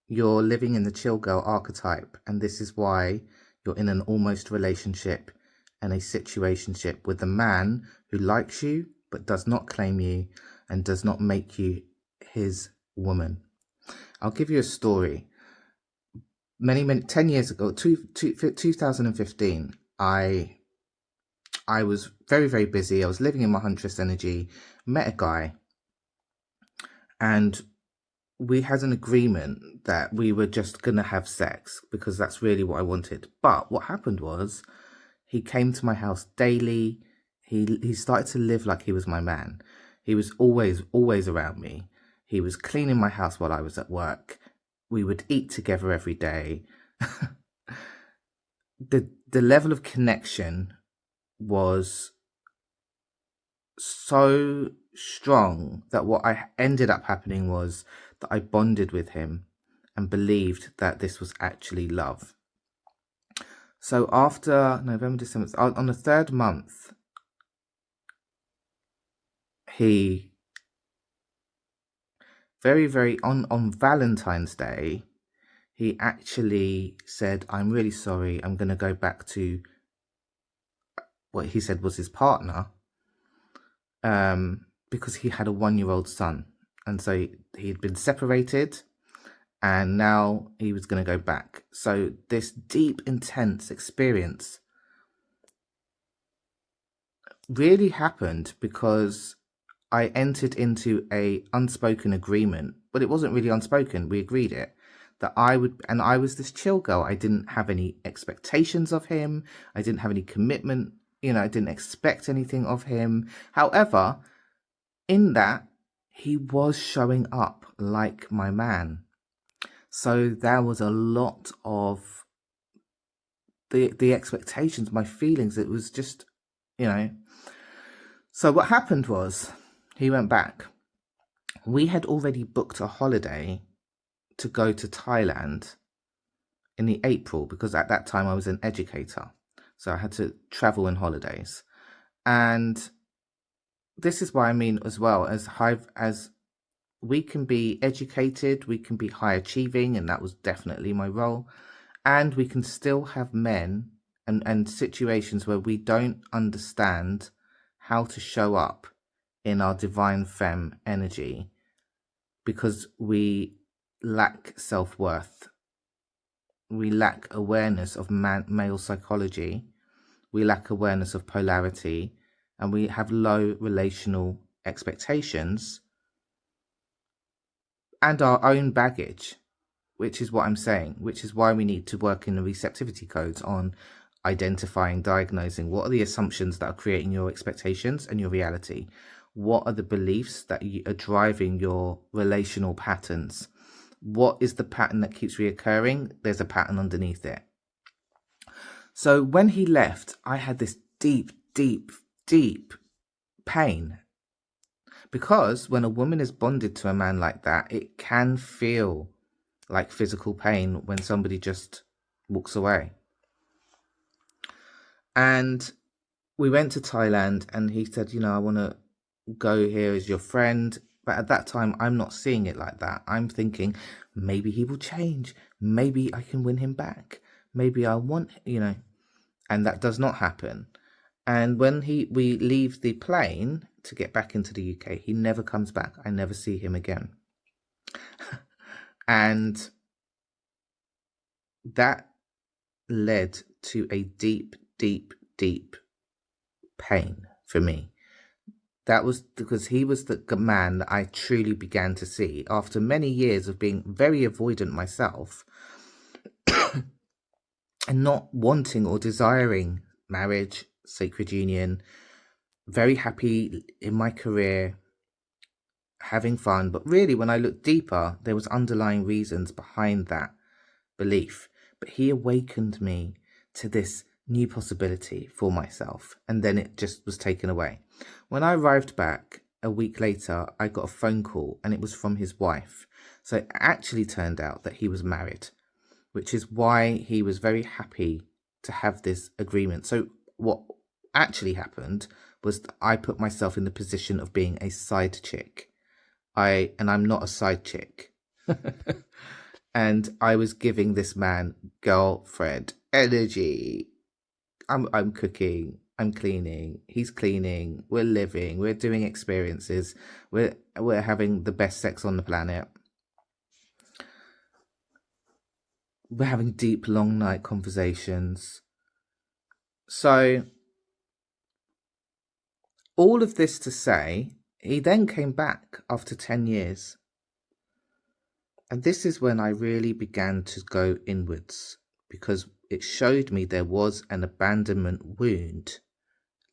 you're living in the chill girl archetype, and this is why you're in an almost relationship and a situationship with a man who likes you but does not claim you and does not make you his woman. I'll give you a story. Many 10 years ago, 2015, I was very busy. I was living in my Huntress energy, met a guy, and we had an agreement that we were just gonna have sex because that's really what I wanted. But what happened was he came to my house daily. He started to live like he was my man. He was always around me. He was cleaning my house while I was at work. We would eat together every day. The level of connection was so strong that what I ended up happening was that I bonded with him and believed that this was actually love. So after November, December, on the third month, he very on Valentine's Day, he actually said, "I'm really sorry. I'm going to go back to," what he said was his partner, because he had a 1-year-old son. And so he'd been separated and now he was going to go back. So this deep, intense experience really happened because I entered into a unspoken agreement, but it wasn't really unspoken. We agreed it, that I would, and I was this chill girl. I didn't have any expectations of him. I didn't have any commitment. I didn't expect anything of him. However, in that, he was showing up like my man. So there was a lot of the expectations, my feelings. It was just, So what happened was he went back. We had already booked a holiday to go to Thailand in the April, because at that time I was an educator. So I had to travel in holidays. And this is what I mean as well, as we can be educated, we can be high achieving, and that was definitely my role. And we can still have men and situations where we don't understand how to show up in our divine femme energy because we lack self-worth. We lack awareness of male psychology. We lack awareness of polarity, and we have low relational expectations and our own baggage, which is what I'm saying, which is why we need to work in the receptivity codes on identifying, diagnosing what are the assumptions that are creating your expectations and your reality. What are the beliefs that are driving your relational patterns? What is the pattern that keeps reoccurring? There's a pattern underneath it. So when he left, I had this deep pain, because when a woman is bonded to a man like that, it can feel like physical pain when somebody just walks away. And we went to Thailand and he said, I want to go here as your friend. But at that time, I'm not seeing it like that. I'm thinking maybe he will change. Maybe I can win him back. Maybe I want, and that does not happen. And when we leave the plane to get back into the UK, he never comes back. I never see him again. And that led to a deep pain for me. That was because he was the man that I truly began to see after many years of being very avoidant myself and not wanting or desiring marriage, sacred union, very happy in my career, having fun. But really, when I looked deeper, there was underlying reasons behind that belief. But he awakened me to this new possibility for myself, and then it just was taken away. When I arrived back a week later, I got a phone call, and it was from his wife. So it actually turned out that he was married, which is why he was very happy to have this agreement. So what actually happened was I put myself in the position of being a side chick. I'm not a side chick. And I was giving this man girlfriend energy. I'm cooking, I'm cleaning, he's cleaning, we're living, we're doing experiences, we're having the best sex on the planet. We're having deep long night conversations. So all of this to say, he then came back after 10 years. And this is when I really began to go inwards, because it showed me there was an abandonment wound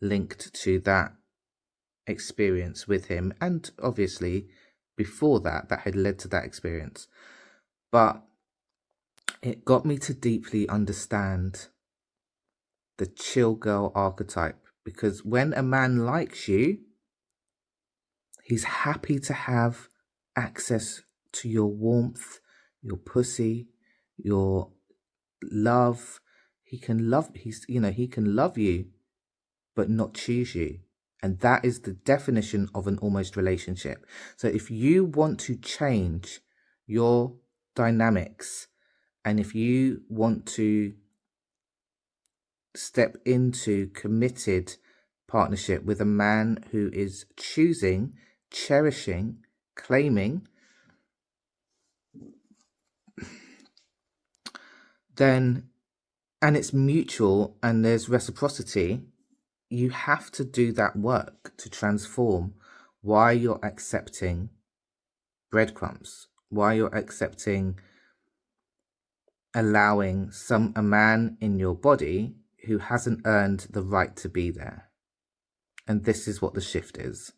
linked to that experience with him, and obviously before that had led to that experience. But it got me to deeply understand the chill girl archetype, because when a man likes you, he's happy to have access to your warmth, your pussy, your love. He can love you but not choose you. And that is the definition of an almost relationship. So if you want to change your dynamics, and if you want to step into committed partnership with a man who is choosing, cherishing, claiming, then, and it's mutual and there's reciprocity, you have to do that work to transform why you're accepting breadcrumbs, why you're accepting allowing a man in your body who hasn't earned the right to be there. And this is what the shift is.